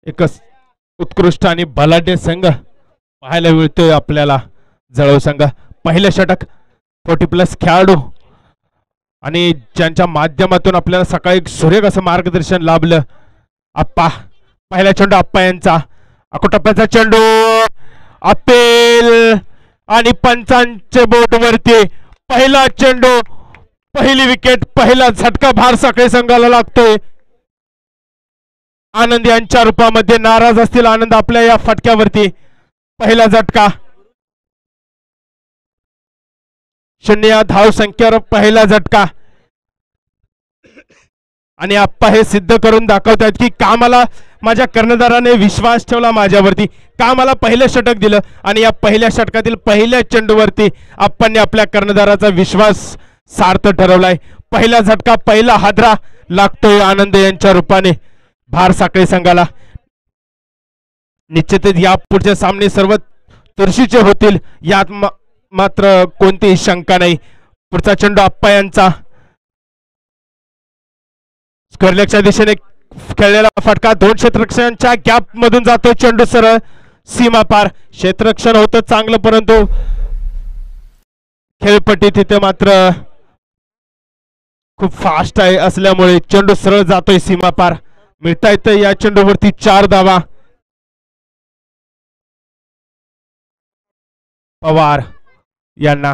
एक उत्कृष्ट आणि बलाढ्य संघ पाहायला मिळतोय आपल्याला. जळगाव संघ पहिलं षटक 40+ खेळाडू आणि ज्यांच्या माध्यमातून आपल्याला सकाळी सुरेख असं मार्गदर्शन लाभलं. आप्पा पहिला चेंडू आप्पा यांचा अकोटप्प्याचा चेंडू अपेल आणि पंचांचे बोट वरती पहिला चेंडू पहिली विकेट पहिला झटका भार साखळी संघाला लागतोय. आनंद यांच्या रूपामध्ये नाराज असतील आनंद आपल्या या फटक्यावरती. पहिला झटका 0 या धाव संख्येवर पहिला झटका आणि आप्पा हे सिद्ध करून दाखवतायत की का मला माझ्या कर्णधाराने विश्वास ठेवला माझ्यावरती, का मला पहिलं षटक दिलं आणि या पहिल्या षटकातील पहिल्या चेंडूवरती आप्पांनी आपल्या कर्णधाराचा विश्वास सार्थ ठरवलाय. पहिला झटका पहिला हादरा लागतोय आनंद यांच्या रूपाने भार साखळी संघाला. निश्चितच या पुढचे सामने सर्व चुरशीचे होतील यात मात्र कोणतीही शंका नाही. पुढचा चेंडू आप्पा यांचा स्क्वेअरलेगच्या दिशेने खेळलेला फटका 2 क्षेत्ररक्षकांच्या गॅप मधून जातोय. चेंडू सरळ सीमा पार. क्षेत्ररक्षण होतं चांगलं परंतु खेळपट्टी तिथे मात्र खूप फास्ट आहे असल्यामुळे चेंडू सरळ जातोय सीमा पार. मिळता येतं या चेंडूवरती 4 धावा. पवार यांना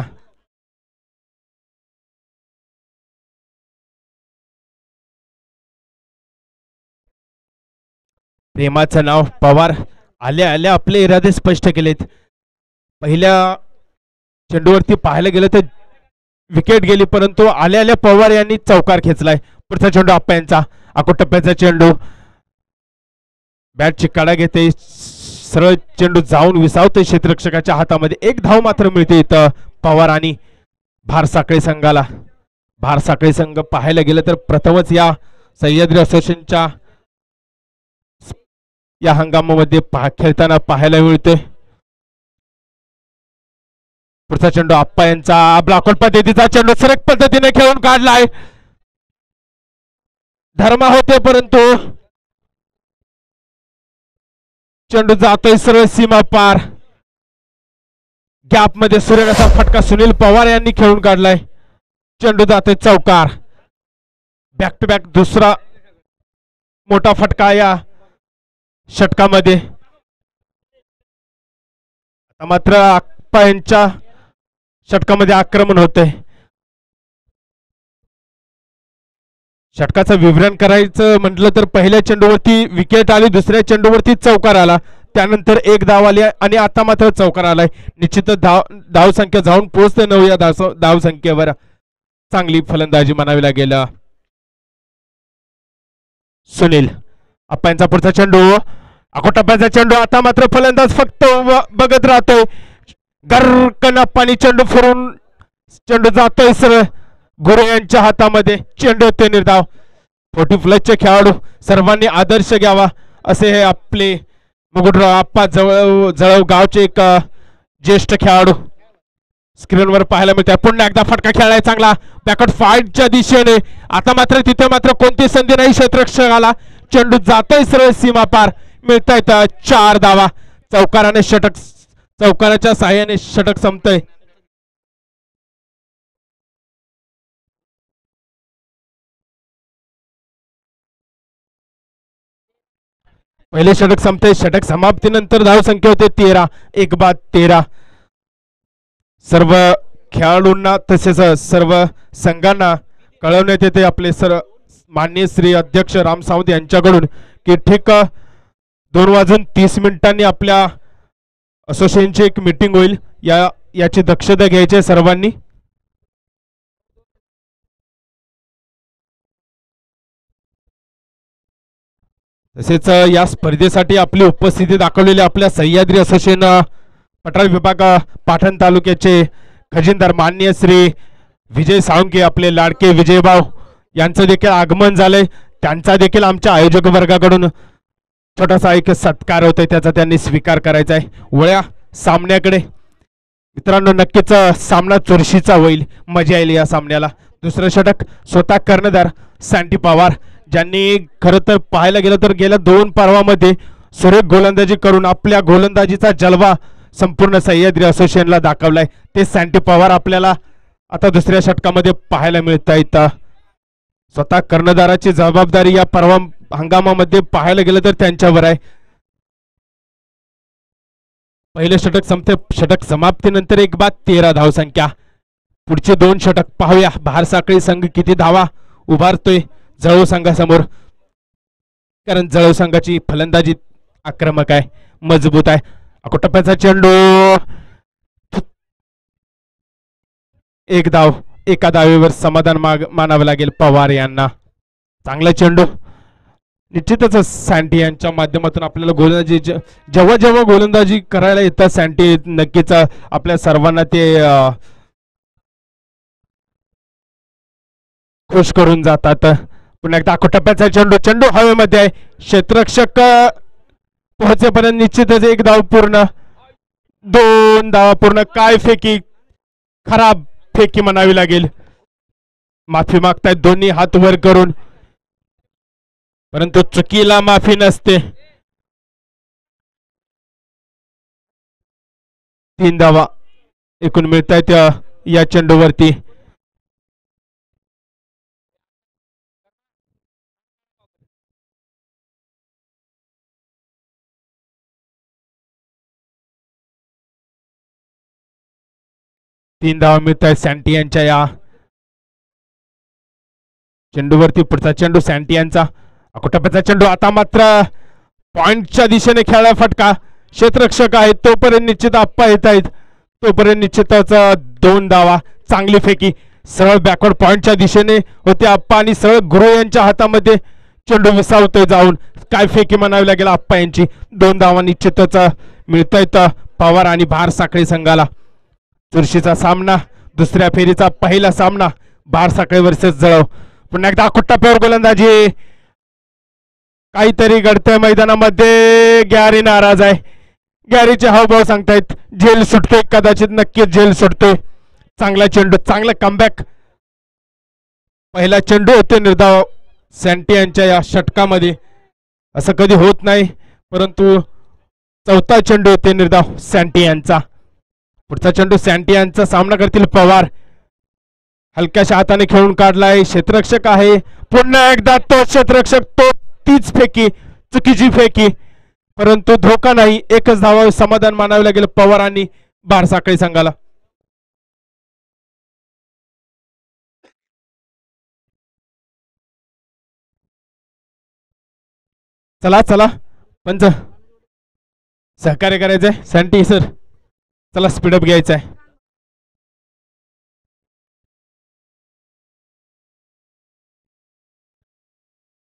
प्रेमाचं नाव पवार आल्या आल्या आपले इरादे स्पष्ट केलेत. पहिल्या चेंडूवरती पाहायला गेलं तर विकेट गेली परंतु आल्या आल्या पवार यांनी चौकार खेचलाय. पुढचा चेंडू आप्पा यांचा अकोटप्प्याचा चेंडू बॅट चिकाडा घेते सरळ चेंडू जाऊन विसावतोय क्षेत्ररक्षकाच्या हातामध्ये. 1 धाव मात्र मिळते इथं पवार आणि भार साखळी संघाला. भार साखळी संघ पाहायला गेलं तर प्रथमच या सह्याद्री असोसिएशनच्या या हंगामामध्ये खेळताना पाहायला मिळतोय. पुढचा चेंडू आप्पा यांचा ब्लॉकआउट पद्धतीचा चेंडू सरक पद्धतीने खेळून काढलाय. धर्मा होते परंतु चेंडू जातोय सरळ सीमा पार. गॅप मध्ये सुरेख असा फटका सुनील पवार यांनी खेळून काढलाय. चेंडू जातोय चौकार. बॅक टू बॅक दुसरा मोठा फटका या षटकामध्ये. आता मात्र आप्पा यांच्या षटकामध्ये आक्रमण होतंय. षटकाचं विवरण करायचं म्हटलं तर पहिल्या चेंडूवरती विकेट आली, दुसऱ्या चेंडूवरती चौकार आला, त्यानंतर 1 धाव आली आणि आता मात्र चौकार आलाय. निश्चितच धाव संख्या जाऊन पोहोचते 9 या धाव संख्येवर. चांगली फलंदाजी म्हणावी लागेल. सुनील आप्पांचा पुढचा चेंडू अकोटप्प्याचा चेंडू. आता मात्र फलंदाज फक्त बघत राहतोय. गरकन आप्पांनी चेंडू फिरून चेंडू जातोय सरळ गुरु यांच्या हातामध्ये. चेंडू ते निर्धाव. 40+ खेळाडू सर्वांनी आदर्श घ्यावा असे हे आपले मुकुटराव आप्पा जळगाव गावचे एक ज्येष्ठ खेळाडू स्क्रीनवर पाहायला मिळतात. पुन्हा एकदा फटका खेळलाय चांगला बॅकवर्ड फाईटच्या दिशेने. आता मात्र तिथे मात्र कोणती संधी नाही क्षेत्ररक्षकाला. चेंडू जातोय सरळ सीमा पार. मिळतायत 4 धावा. चौकाराने षटक चौकाराच्या साहाय्याने षटक संपतंय. पहिले षटक संपते. षटक समाप्तीनंतर धाव संख्या होते 13. 1 बाद 13. सर्व खेळाडूंना तसेच सर्व संघांना कळवण्यात येते आपले माननीय श्री अध्यक्ष राम सावंत यांच्याकडून की ठीक 2:30 आपल्या असोसिएशनची एक मीटिंग होईल. याची दक्षता घ्यायची सर्वांनी. तसेच या स्पर्धेसाठी आपली उपस्थिती दाखवलेली आपल्या सह्याद्री असोसिएशन पठार विभाग पाटण तालुक्याचे खजिनदार माननीय श्री विजय साळुंके आपले लाडके विजयभाऊ यांचं देखील आगमन झालंय. त्यांचा देखील आमच्या आयोजक वर्गाकडून छोटासा एक सत्कार होतोय त्याचा त्यांनी स्वीकार करायचा आहे. वळ्या सामन्याकडे मित्रांनो. नक्कीच सामना चुरशीचा होईल. मजा येईल या सामन्याला. दुसरं षटक स्वतः कर्णधार सँटी पवार ज्यांनी खरं तर पाहायला गेलं तर गेल्या 2 पर्वामध्ये सुरेख गोलंदाजी करून आपल्या गोलंदाजीचा जलवा संपूर्ण सह्याद्री असोसिएशनला दाखवलाय ते सँटी पवार आपल्याला आता दुसऱ्या षटकामध्ये पाहायला मिळत आहेत. स्वतः कर्णधाराची जबाबदारी या परवा हंगामामध्ये पाहायला गेलं तर त्यांच्यावर आहे. पहिले षटक समाप्तीनंतर एक बाद 13 धावसंख्या. पुढचे 2 षटक पाहूया. बहार साखळी संघ किती धावा उभारतोय जळू संघासमोर, कारण जळू संघाची फलंदाजी आक्रमक आहे, मजबूत आहे. अकोटप्प्याचा चेंडू, एक धाव, एका धावेवर समाधान मानावं लागेल पवार यांना. चांगला चेंडू. निश्चितच सँटी यांच्या माध्यमातून आपल्याला गोलंदाजी जेव्हा जेव्हा गोलंदाजी करायला येतात सँटी नक्कीच आपल्या सर्वांना ते खुश करून जातात. पुन्हा एकदा अकोटप्प्याचा चेंडू हवेमध्ये आहे. क्षेत्ररक्षक पोहोचेपर्यंत निश्चितच एक धाव पूर्ण, 2 धावा पूर्ण. काय फेकी, खराब फेकी म्हणावी लागेल. माफी मागतायत दोन्ही हात वर करून, परंतु चुकीला माफी नसते. 3 धावा एकूण मिळत आहेत या चेंडूवरती. तीन धावा मिळत आहेत सँटी यांच्या या चेंडूवरती. पुढचा चेंडू सँटी यांचा. अकोटप्प्याचा चेंडू. आता मात्र पॉइंटच्या दिशेने खेळा फटका. क्षेत्ररक्षक आहेत तोपर्यंत निश्चित आप्पा येत आहेत, तोपर्यंत निश्चितच 2 धावा. चांगली फेकी सरळ बॅकवर्ड पॉइंटच्या दिशेने होते आप्पा आणि सरळ गुरु यांच्या हातामध्ये चेंडू विसावतोय जाऊन. काय फेकी म्हणावी लागेल आप्पा यांची. 2 धावा निश्चितच मिळत आहेत पवार आणि बहार साखळी संघाला. चुरशीचा सामना, दुसऱ्या फेरीचा पहिला सामना बहार साखळी वर्सेस जळव. पुन्हा एकदा अकोटप्प्यावर गोलंदाजी. काहीतरी घडतंय मैदानामध्ये. गॅरी नाराज आहे. गॅरीचे हावभाव सांगतायत झेल सुटतोय, कदाचित नक्कीच झेल सुटतोय. चांगला चेंडू, चांगला कमबॅक. पहिला चेंडू होते निर्धाव सँटी यांच्या या षटकामध्ये. असं कधी होत नाही, परंतु चौथा चेंडू होते निर्धाव सँटी यांचा. पुढचा चेंडू सँटी यांचा सामना करतील पवार. हलक्याशा हाताने खेळून काढलाय. क्षेत्ररक्षक आहे. पुन्हा एकदा तो क्षेत्ररक्षक, तो तीच फेकी, चुकीची फेकी, परंतु धोका नाही. एकच धावा, समाधान मानावे लागेल पवार आणि बहार साखळी संघाला. चला चला पंच, सहकार्य करायचंय सँटी सर. चला स्पीडअप घ्यायचा आहे.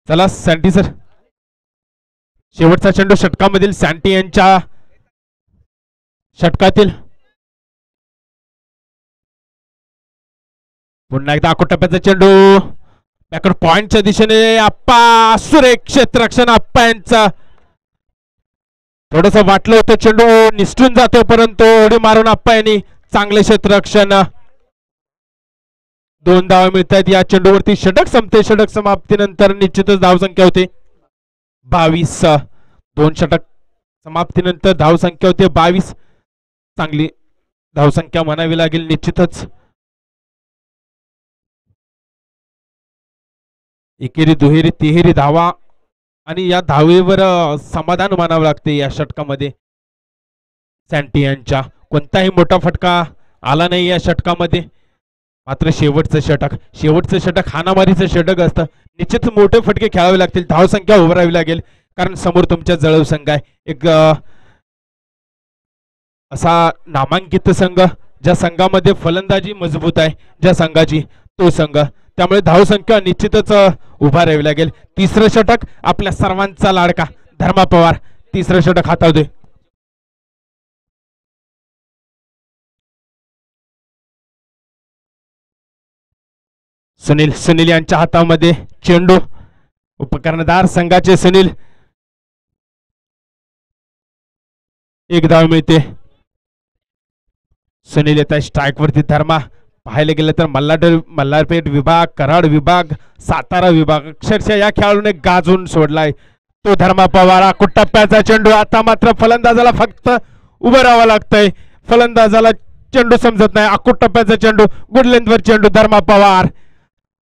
चला सँटी सर. शेवटचा चेंडू षटकामधील सँटी यांच्या षटकातील. पुन्हा एकदा अकोटप्प्याचा चेंडू बॅकवर्ड पॉइंटच्या दिशेने आप्पा. सुरेख क्षेत्ररक्षण आप्पा यांचा. थोडस वाटलं होतं चेंडू निसटून जातो, परंतु उडी मारून आप्पा यांनी चांगले क्षेत्ररक्षण. 2 धावा मिळत आहेत या चेंडूवरती. षटक संपते. षटक समाप्तीनंतर निश्चितच धावसंख्या होते 22. 2 षटक समाप्तीनंतर धावसंख्या होते 22. चांगली धावसंख्या म्हणावी लागेल निश्चितच. एकेरी, दुहेरी, तिहेरी धावा आणि या धावेवर समाधान मानावं लागते या षटकामध्ये सँटी यांच्या. कोणताही मोठा फटका आला नाही या षटकामध्ये. मात्र शेवटचं षटक हाणामारीचं षटक असतं. निश्चित मोठे फटके खेळावे लागतील, धावसंख्या उभारावी लागेल, कारण समोर तुमच्या जळव संघ आहे. एक असा नामांकित संघ, ज्या संघामध्ये फलंदाजी मजबूत आहे ज्या संघाची, तो संघ. त्यामुळे धावसंख्या निश्चितच उभारावी लागेल. तिसरं षटक आपल्या सर्वांचा लाडका धर्मा पवार तिसरं षटक हाताळतोय. सुनील यांच्या हातामध्ये चेंडू. उपकर्णधार संघाचे सुनील. एक धाव मिळते. सुनील येत आहे स्ट्राईक वरती. धर्मा. पाहायला गेलं तर मल्हारपेठ विभाग, कराड विभाग, सातारा विभाग अक्षरशः या खेळाडूने गाजून सोडलाय. तो धर्मा पवार. आखूड टप्प्याचा चेंडू. आता मात्र फलंदाजाला फक्त उभं राहावं लागतंय. फलंदाजाला चेंडू समजत नाही. आखूड टप्प्याचा चेंडू. गुड लेंथवर चेंडू. धर्मा पवार.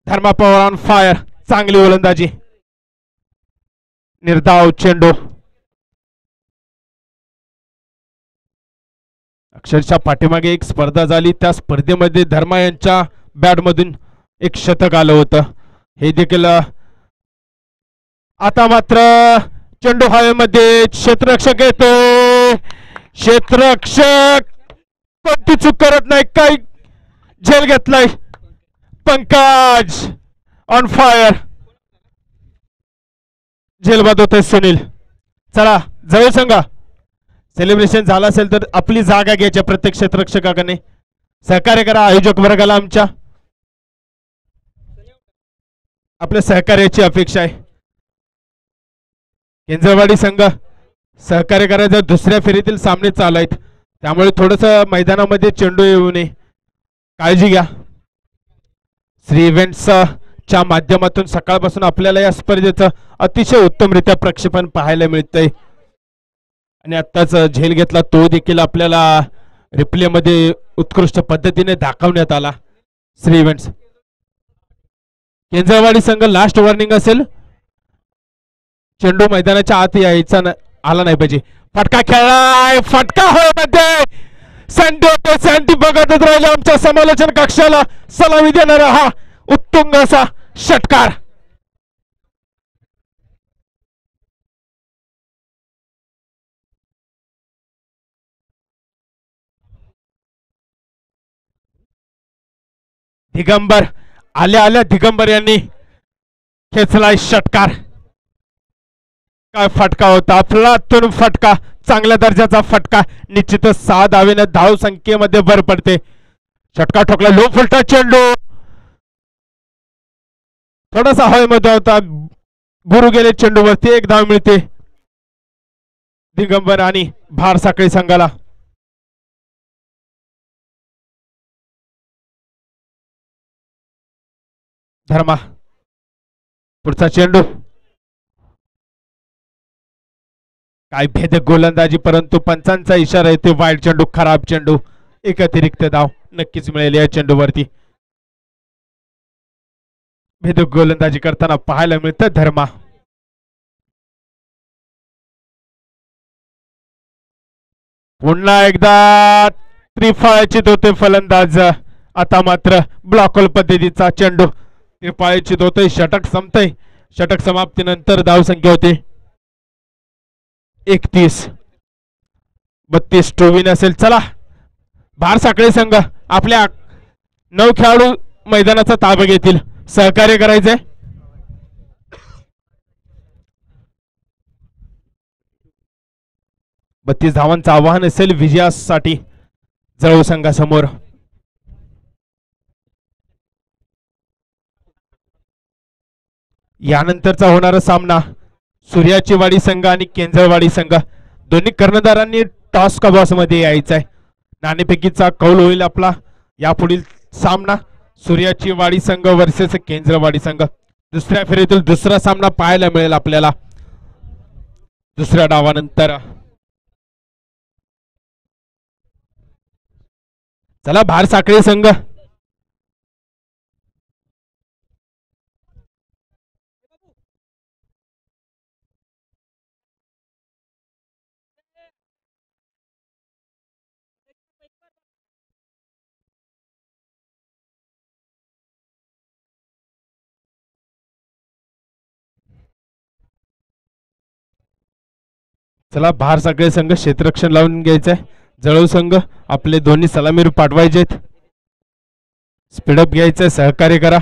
धर्मा पवार ऑन फायर. चांगली गोलंदाजी. निर्धाव चेंडू. अक्षरशः पाठीमागे एक स्पर्धा झाली. त्या स्पर्धेमध्ये धर्मा यांच्या बॅटमधून एक शतक आलं होतं. हे देखील आता मात्र चेंडू हवेमध्ये. क्षेत्ररक्षक येतो. क्षेत्ररक्षक कोणती चूक करत नाही. काही झेल घेतलाय. Pankaj on fire. झेलबाद होतोय सुनील. चला जवळ सांगा. सेलिब्रेशन झालं असेल तर आपली जागा घ्यायच्या प्रत्येक क्षेत्ररक्षकाने. सहकार्य करा आयोजक वर्गाला आमच्या. आपल्या सहकार्याची अपेक्षा आहे. केंद्रवाडी संघ सहकार्य करायचं. दुसऱ्या फेरीतील सामने चालू आहेत त्यामुळे थोडस मैदानामध्ये चेंडू येऊ नये. काळजी घ्या. श्री इव्हेंट्स च्या माध्यमातून सकाळपासून आपल्याला या स्पर्धेचं अतिशय उत्तमरित्या प्रक्षेपण पाहायला मिळतंय. आणि आत्ताच झेल घेतला तो देखील आपल्याला रिप्ले मध्ये उत्कृष्ट पद्धतीने दाखवण्यात आला. श्री इव्हेंट्स केंद्रवाडी संघ लास्ट वॉर्निंग असेल. चेंडू मैदानाच्या आत यायचा आला नाही पाहिजे. फटका खेळलाय. फटका होय मध्ये. सँडी बघतच राहिले आमच्या समालोचन कक्षाला सलामी देणारा हा उत्तुंग असा षटकार. दिगंबर आल्या आल्या दिगंबर यांनी खेचलाय षटकार. काय फटका होता. अफलातून फटका. चांगल्या दर्जाचा फटका. निश्चितच 6 धावेने धाव संख्येमध्ये भर पडते. षटकार ठोकला. लो फुलटा चेंडू. थोडासा हवेमध्ये होता. गुरु गेले चेंडूवरती. 1 धाव मिळते दिगंबर आणि भार साखळी संघाला. धर्मा पुढचा चेंडू. काय भेदक गोलंदाजी परंतु पंचांचा इशारा येते. वाईड चेंडू. खराब चेंडू. एक अतिरिक्त धाव नक्कीच मिळेल या चेंडूवरती. भेदक गोलंदाजी करताना पाहायला मिळतं धर्मा. पुन्हा एकदा त्रिफळाचित होते फलंदाज. आता मात्र ब्लॉकहोल पद्धतीचा चेंडू. त्रिफळाचित होते. षटक संपतय. षटक समाप्तीनंतर धावसंख्या होते 31. 32 टोविन असेल. चला भार साखळे संघ आपल्या 9 खेळाडू मैदानाचा ताबा घेतील. सहकार्य करायचंय. बत्तीस धावांचं आव्हान असेल विजयासाठी जळू संघासमोर. यानंतरचा होणारा सामना सूर्याची वाडी संघ आणि केंजळवाडी संघ. दोन्ही कर्णधारांनी टॉस कबॉस मध्ये यायचंय. नाणेफेकीचा कौल होईल आपला यापुढील सामना. सूर्याची वाडी संघ वर्सेस केंजळवाडी संघ. दुसऱ्या फेरीतील दुसरा सामना पाहायला मिळेल आपल्याला दुसऱ्या डावानंतर. चला भार साखळे संघ चला भार साखळे संघ क्षेत्ररक्षण लावून घ्यायचंय. जळू संघ आपले दोन्ही सलामीर पाठवायचेत. स्पीडअप घ्यायचंय. सहकार्य करा.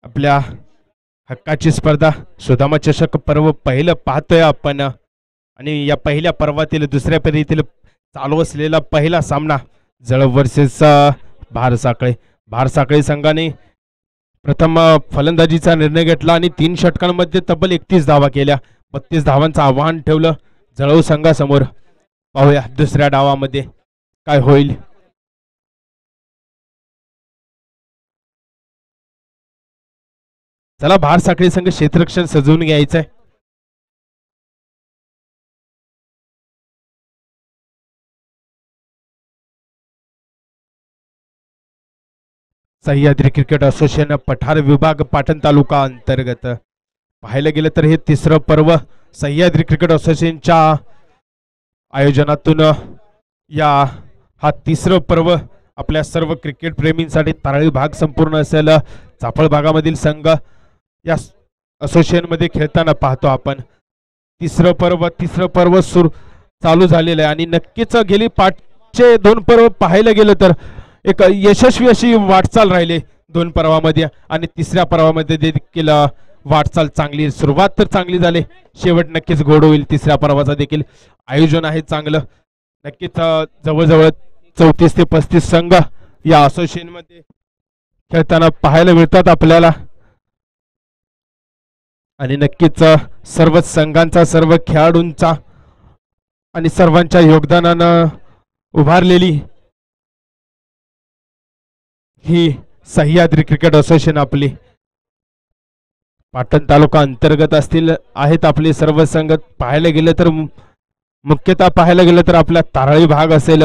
आपल्या हक्काची स्पर्धा सुदामा चषक पर्व पहिलं पाहतोय आपण. आणि या पहिल्या पर्वातील दुसऱ्या फेरीतील चालू असलेला पहिला सामना जळ वर्सेस भार साखळे. भार साखळे संघाने प्रथम फलंदाजीचा निर्णय घेतला आणि 3 षटकांमध्ये तब्बल 31 धावा केल्या. 32 धावांचं आव्हान ठेवलं जळू संघासमोर. पाहूया दुसऱ्या डावामध्ये काय होईल. चला भार साखळी संघ क्षेत्ररक्षण सजवून घ्यायचंय. सह्याद्री क्रिकेट असोसिएशन पठार विभाग पाटण तालुका अंतर्गत पाहायला गेलं तर हे तिसरं पर्व सह्याद्री क्रिकेट असोसिएशनच्या आयोजनातून हा तिसरं पर्व आपल्या सर्व क्रिकेट प्रेमींसाठी तारळी भाग संपूर्ण असेल. चाफळ भागामधील संघ या असोसिएशन मध्ये खेळताना पाहतो आपण. तिसरं पर्व चालू झालेलं आहे आणि नक्कीच गेली पाठचे 2 पर्व पाहायला गेलं तर एक यशस्वी अशी वाटचाल राहिली 2 पर्वामध्ये आणि तिसऱ्या पर्वामध्ये देखील वाटचाल चांगली. सुरुवात तर चांगली झाली, शेवट नक्कीच गोड होईल. तिसऱ्या पर्वाचा देखील आयोजन आहे चांगलं. नक्कीच जवळजवळ 34 ते 35 संघ या असोसिएशन मध्ये खेळताना पाहायला मिळतात आपल्याला आणि नक्कीच सर्व संघांचा सर्व खेळाडूंचा आणि सर्वांच्या योगदानानं उभारलेली ही सह्याद्री क्रिकेट असोसिएशन आपली पाटण तालुका अंतर्गत आहेत आपले सर्व संघ. पाहायला गेलं तर मुख्यतः पाहायला गेलं तर आपला तारळी भाग असेल,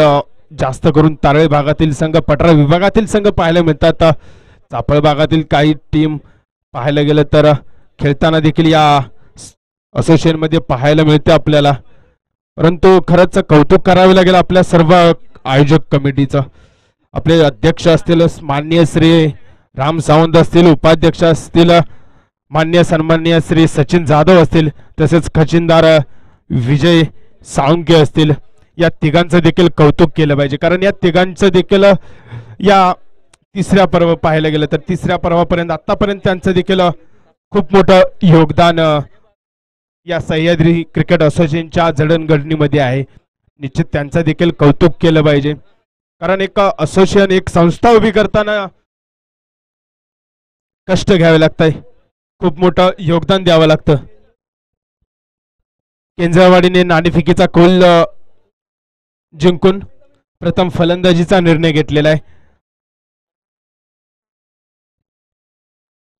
जास्त करून तारळी भागातील संघ, पठार विभागातील संघ पाहायला मिळतात. चाफळ भागातील काही टीम पाहायला गेलं तर खेळताना देखील या असोसिएशन मध्ये पाहायला मिळते आपल्याला. परंतु खरंच कौतुक करावे लागेल आपल्या सर्व आयोजक कमिटीचं. आपले अध्यक्ष असतील माननीय श्री राम सावंत असतील, उपाध्यक्ष असतील मान्य सन्माननीय श्री सचिन जाधव असतील, तसेच खजिनदार विजय साळुंके असतील. या तिघांचं देखील कौतुक केलं पाहिजे, कारण या तिघांचं देखील या तिसऱ्या पर्व पाहायला गेलं तर तिसऱ्या पर्वापर्यंत आतापर्यंत त्यांचं देखील खूप मोठं योगदान या सह्याद्री क्रिकेट असोसिएशनच्या जडणघडणीमध्ये आहे. निश्चित त्यांचं देखील कौतुक केलं पाहिजे, कारण एक असोसिएशन एक संस्था उभी करताना कष्ट घ्यावे लागतंय, खूप मोठं योगदान द्यावं लागतं. केंजळवाडीने नाणेफेकीचा कौल जिंकून प्रथम फलंदाजीचा निर्णय घेतलेला आहे.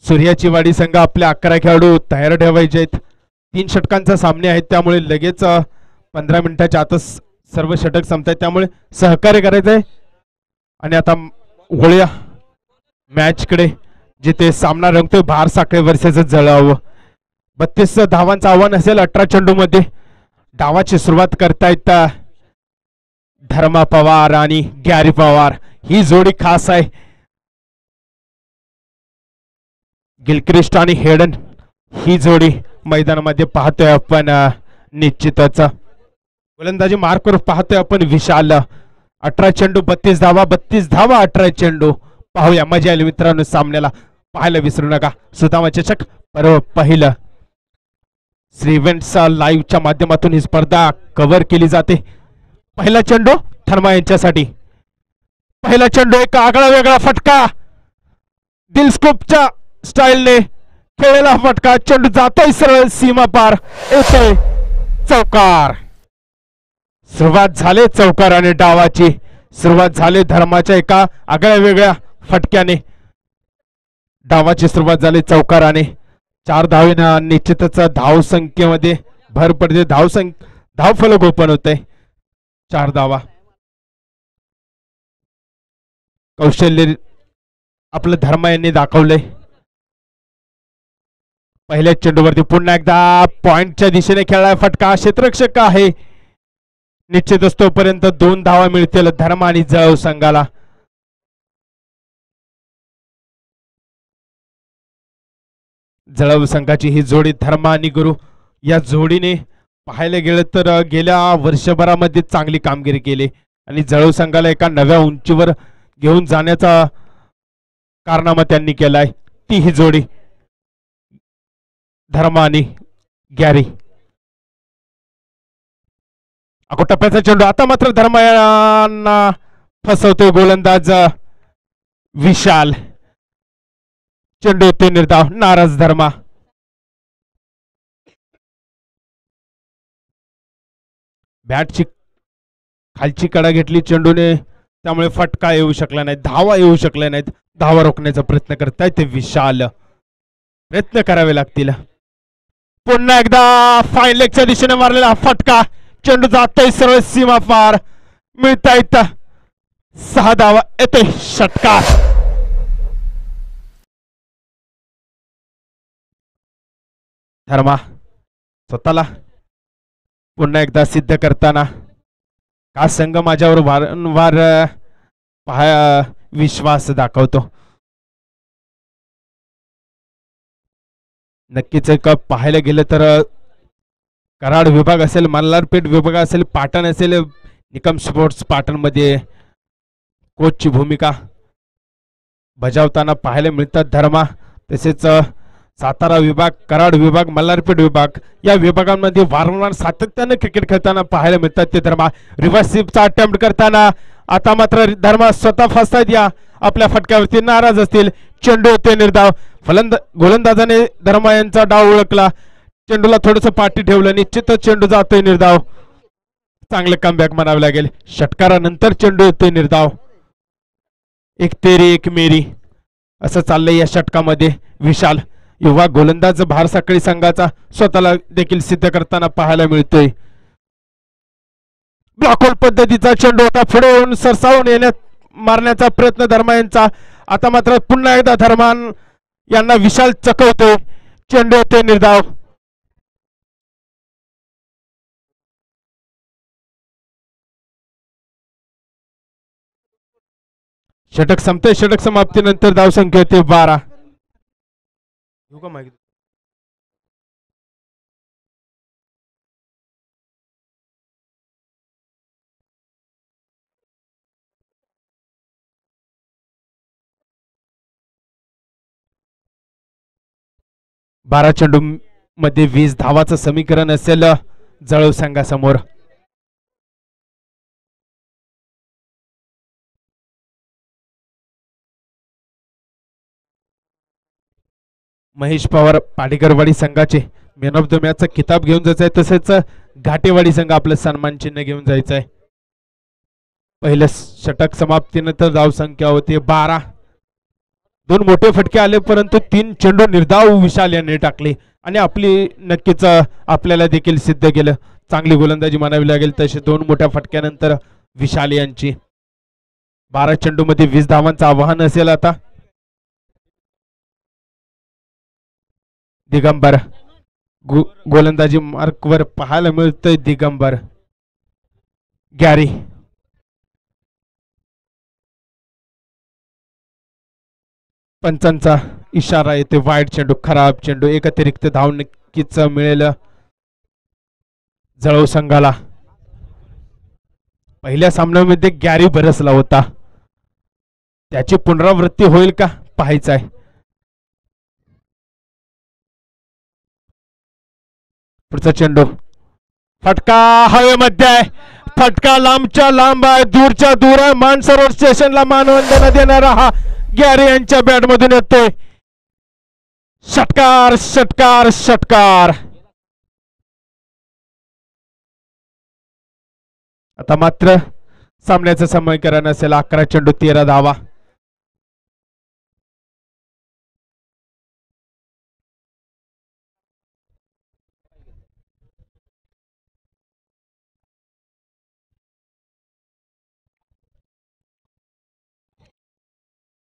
सूर्याची वाडी संघ आपले 11 खेळाडू तयार ठेवायचे आहेत. 3 षटकांचा सामने आहेत, त्यामुळे लगेच 15 मिनिटाच्या आतच सर्व षटक संपतात, त्यामुळे सहकार्य करायचंय. आणि आता वळूया मॅच कडे, जिथे सामना रंगतोय भार साखळे वर्सेस जळगाव. 32 धावांचं आव्हान असेल 18 चेंडू मध्ये. डावाची सुरुवात करतायत धर्मा पवार आणि गॅरी पवार. ही जोडी खास आहे. गिलक्रिस्ट आणि हेडन ही जोडी मैदानामध्ये पाहतोय आपण. निश्चितच गोलंदाजी मार्कवर पाहतोय आपण विशाल. 18 चेंडू 32 धावा, 32 धावा 18 चेंडू. पाहूया, मजा आली मित्रांनो सामन्याला. पाहायला विसरू नका सुदामा चषक पर्व पहिलं. श्री इव्हेंट्स लाईव्हच्या माध्यमातून ही स्पर्धा कव्हर केली जाते. पहिला चेंडू थर्मा यांच्यासाठी. पहिला चेंडू एक आगळा वेगळा फटका, दिलस्कोपच्या स्टाईलने खेळलेला फटका. चेंडू जातोय सरळ सीमा पार, येतोय चौकार. सुरुवात झाली चौकाराने, डावाची सुरुवात झाली धर्माच्या एका आगळ्या वेगळ्या फटक्याने. डावाची सुरुवात झाली चौकाराने. 4 धावेनं निश्चितच धाव संख्येमध्ये भर पडते. धाव फलक ओपन होते. 4 धावा. कौशल्य आपलं धर्मा यांनी दाखवलंय. पहिल्या चेंडूवरती पुन्हा एकदा पॉइंटच्या दिशेने खेळलाय फटका. क्षेत्ररक्षक आहे. निश्चितच तोपर्यंत 2 धावा मिळतील धर्मा आणि जळगाव संघाला. जळगाव संघाची ही जोडी धर्मा आणि गुरु या जोडीने पाहायला गेलं तर गेल्या वर्षभरामध्ये चांगली कामगिरी केली आणि जळगाव संघाला एका नव्या उंचीवर घेऊन जाण्याचा कारनामा त्यांनी केलाय. ती ही जोडी धर्मा आणि गॅरी. टप्प्याचा चेंडू. आता मात्र धर्मा यांना फसवतोय गोलंदाज विशाल. चेंडू ते निर्धाव, नाराज धर्मा. बॅटची खालची कडा घेतली चेंडूने, त्यामुळे फटका येऊ शकला नाही, धावा येऊ शकल्या नाहीत. धावा रोखण्याचा प्रयत्न करतायत ते विशाल. प्रयत्न करावे लागतील. पुन्हा एकदा फाईन लेगच्या दिशेने मारलेला हा फटका, चेंडू जातोय सरळ सीमा पार, मिळतायत 6 धावा, येतोय षटकार. धर्मा स्वतःला पुन्हा एकदा सिद्ध करताना हा संघ माझ्यावर वारंवार विश्वास दाखवतो. नक्कीच एक पाहायला गेलं तर कराड विभाग असेल, मल्हारपेठ विभाग असेल, पाटण असेल, निकम स्पोर्ट्स पाटण मध्ये कोचची भूमिका बजावताना पाहायला मिळतात धर्मा. तसेच सातारा विभाग, कराड विभाग, मल्हारपेठ विभाग या विभागांमध्ये वारंवार सातत्याने क्रिकेट खेळताना पाहायला मिळतात ते धर्मा. रिव्हर्स स्वीपचा अटेम्प्ट करताना आता मात्र धर्मा स्वतः फसतायत, या आपल्या फटक्यावरती नाराज असतील. चेंडू होते निर्धाव, गोलंदाजाने धर्मा यांचा डाव ओळखला, चेंडूला थोडस पाठी ठेवलं, निश्चितच चेंडू जातोय निर्धाव. चांगलं कमबॅक म्हणावं लागेल. षटकारानंतर चेंडू येतोय निर्धाव. एक तेरी एक मेरी असं चाललंय या षटकामध्ये. विशाल युवा गोलंदाज भार साखळी संघाचा स्वतःला देखील सिद्ध करताना पाहायला मिळतोय. ब्लॉकहोल पद्धतीचा चेंडू होता, पुढे येऊन सरसावून मारण्याचा प्रयत्न धर्मा यांचा. आता मात्र पुन्हा एकदा धर्मान यांना विशाल चकवतोय, चेंडू होते निर्धाव. षटक संपते, षटक समाप्तीनंतर धावसंख्या होते 12. 12 चेंडू मध्ये 20 धावाचं समीकरण असेल जळव संघासमोर. महेश पवार पाडेकरवाडी संघाचे मॅन ऑफ द मॅचचा किताब घेऊन जायचा आहे, तसेच घाटेवाडी संघ आपलं सन्मान चिन्ह घेऊन जायचं आहे. पहिलं षटक समाप्तीनंतर धावसंख्या होती 12. 2 मोठे फटके आले, परंतु 3 चेंडू निर्धाव विशाल यांनी टाकले आणि आपली नक्कीच आपल्याला देखील सिद्ध केलं. चांगली गोलंदाजी मानावी लागेल. तसे 2 मोठ्या फटक्यानंतर विशाल यांची 12 चेंडू मध्ये 20 धावांचं आव्हान असेल. आता दिगंबर गोलंदाजी मार्कवर पाहायला मिळतोय. दिगंबर गॅरी पंचांचा इशारा येते. वाईट चेंडू, खराब चेंडू, एक अतिरिक्त धाव नक्कीच मिळेल जळव संघाला. पहिल्या सामन्यामध्ये गॅरी बरसला होता, त्याची पुनरावृत्ती होईल का पाहायचं आहे. पुढचा चेंडू, फटका हवेमध्ये आहे, फटका लांबच्या लांब आहे, दूरच्या दूर आहे. मानसरोवर स्टेशनला मानवंदना देणारा हा गॅरी यांच्या बॅट मधून येतोय. षटकार षटकार षटकार. आता मात्र सामन्याचं समीकरण असेल 11 चेंडू 13 धावा.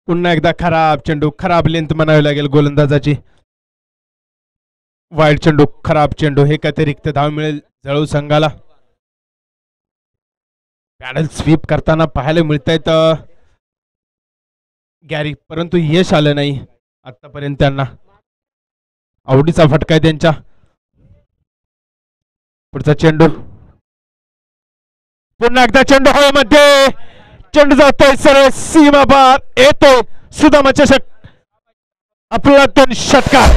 पुन्हा एकदा खराब चेंडू, खराब लेंथ म्हणावी लागेल गोलंदाजाची. वाईट चेंडू, खराब चेंडू, हे अतिरिक्त धाव मिळेल जळू संघाला. पॅडल स्वीप करताना पाहायला मिळत आहेत गॅरी, परंतु यश आलं नाही आतापर्यंत त्यांना. आवडीचा फटका आहे त्यांच्या. पुढचा चेंडू, पुन्हा एकदा चेंडू हवेमध्ये, चेंडू जातोय सरळ सीमा पार, येतोय सुदामा चषक आपला 2 षटकार.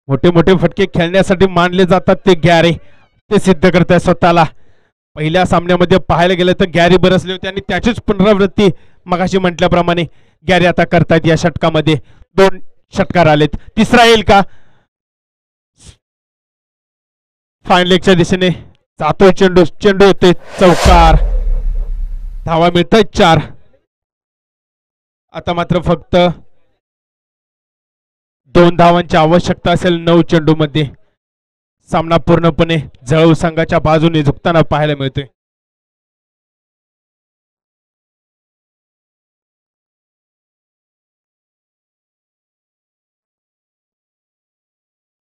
मोठे मोठे फटके खेळण्यासाठी मानले जातात ते गॅरी, ते सिद्ध करत आहे स्वतःला. पहिल्या सामन्यामध्ये पाहायला गेलं तर गॅरी बरसले होते आणि त्याचीच पुनरावृत्ती मगाशी म्हटल्याप्रमाणे गॅरी आता करतायत. या षटकामध्ये 2 षटकार आलेत, तिसरा येईल का. फाईन लेगच्या दिशेने जातोय चेंडू चेंडू येतोय चौकार धावा मिळतोय 4 आता मात्र फक्त 2 धावांची आवश्यकता असेल 9 चेंडू मध्ये सामना पूर्णपणे जळऊ संघाच्या बाजूने झुकताना पाहायला मिळतोय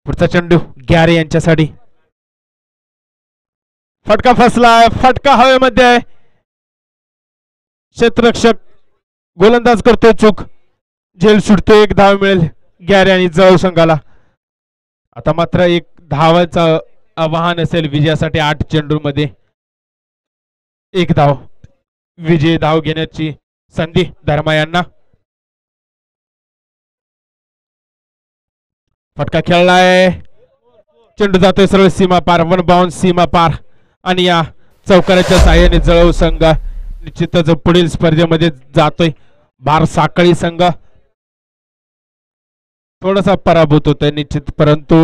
पुढचा चेंडू ग्यारे यांच्यासाठी फटका फसलाय फटका हवेमध्ये आहे क्षेत्ररक्षक गोलंदाज करतोय चूक झेल सुटतोय 1 धाव मिळेल ग्यारे आणि जळऊ संघाला आता मात्र 1 धावाचं आव्हान असेल विजयासाठी 8 चेंडू मध्ये 1 धाव विजय धाव घेण्याची संधी धर्मा यांना फटका खेळलाय चेंडू जातोय सरळ सीमा पार 1 बाउंड सीमा पार आणि या चौकाराच्या साहाय्याने जळऊ संघ निश्चितच पुढील स्पर्धेमध्ये जातोय बार साखळी संघ थोडासा पराभूत होतोय निश्चित परंतु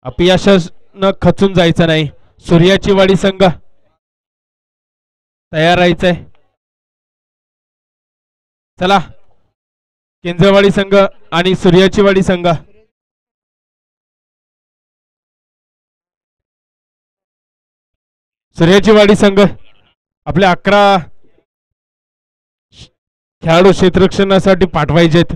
अपयशानं खचून जायचं नाही सूर्याची वाडी संघ तयार राहायचंय चला केंद्रवाडी संघ आणि सूर्याची वाडी संघ सूर्याची वाडी संघ आपल्या 11 खेळाडू क्षेत्ररक्षणासाठी पाठवायचेत